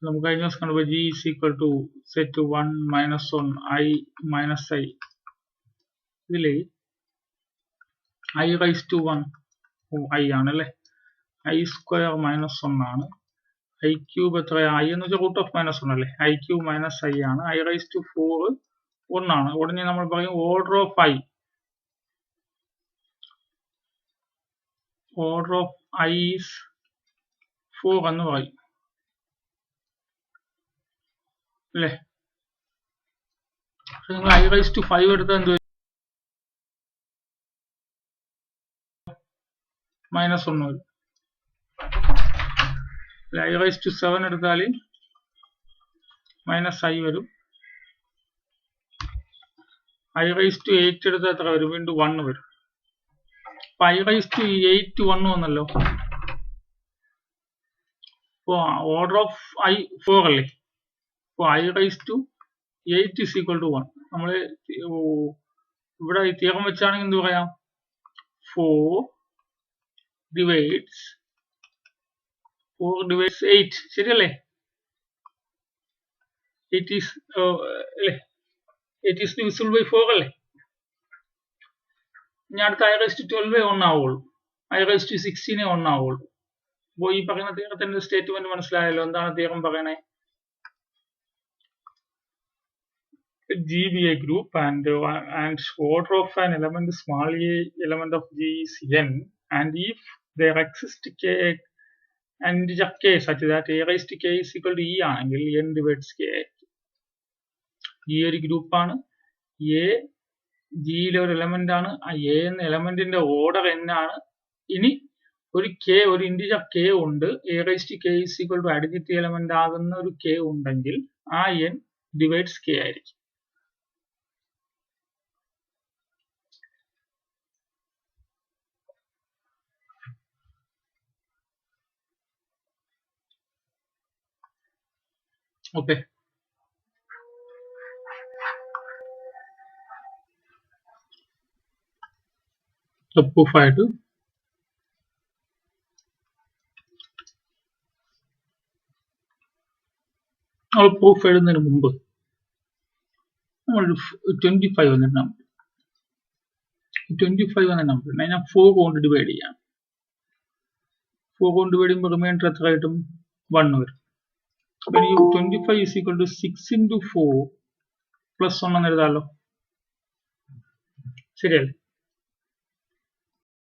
നമുക്ക് കഴിഞ്ഞ ദിവസം കണ്ടപ്പോൾ g is equal to set 1 minus 1 I minus I. ഇതിൽ I raised to 1 I ആണല്ലേ, I square minus 1 ആണ്. I cube എത്രയാ? I എന്ന് വെച്ചാൽ root of minus 1 അല്ലേ, I cube minus I ആണ്. I raised to 4 1 ആണ്. ഉടനെ നമ്മൾ പറയും order of I. Order of I is 4 എന്ന് പറയും അല്ലേ. നിങ്ങൾ I raised to 5 എടുത്താൽ എന്ത് മൈനസ് 1 വരും. I raised to 7 എടുത്താൽ മൈനസ് I വരും. I raised to 8 എടുത്താൽ എത്ര വരും? വീണ്ടും 1 വരും. അപ്പൊ I raised to 8 1 വന്നല്ലോ. അപ്പോൾ ഓർഡർ ഓഫ് I 4 അല്ലേ. അപ്പോൾ I raised to 8 is equal to 1. നമ്മൾ ഇവിടെ തിയറം വെച്ചാണെങ്കിൽ എന്ത് പറയാം? 4 divides 8 ശരിയല്ലേ? 8 is അല്ലേ, 8 is divisible by 4 അല്ലേ. ഇനി അടുത്ത I raised to 12 1 ആവുള്ളൂ, I raised to 16 1 ആവുള്ളൂ. അപ്പോൾ ഈ പറയുന്ന തിയറത്തിന്റെ സ്റ്റേറ്റ്മെന്റ് മനസ്സിലായല്ലോ. എന്താണ് തിയറം പറയണേ? G be a group and order of an element small a element of G is n, and if there exists an integer k such that a raised to k is equal to e ആണെങ്കിൽ n divides k. ഈ ഒരു ഗ്രൂപ്പാണ്, a ജിയിലെ ഒരു element ആണ്. ആ a എന്ന എലമെന്റിന്റെ order n ആണ്. ഇനി ഒരു k, ഒരു ഇന്റിജർ k ഉണ്ട്, a raised to k is equal to additive element ആകുന്ന ഒരു k ഉണ്ടെങ്കിൽ ആ n ഡിവൈഡ്സ് k ആയിരിക്കും. ഓക്കെ, പ്രൂഫായിട്ട് നമ്മൾ പ്രൂഫ് എഴുതുന്നതിന് മുമ്പ് നമ്മൾ 25 എന്ന നമ്പർ 25 എന്ന നമ്പർ ഞാൻ 4 കൊണ്ട് ഡിവൈഡ് ചെയ്യാം. 4 കൊണ്ട് ഡിവൈഡ് ചെയ്യുമ്പോൾ റിമൈൻഡർ എത്ര കിട്ടും? 1 വരും. അപ്പൊ എനിക്ക് 25 is equal to 6 into 4 plus 1 എന്ന് എഴുതാമല്ലോ, ശരിയല്ലേ?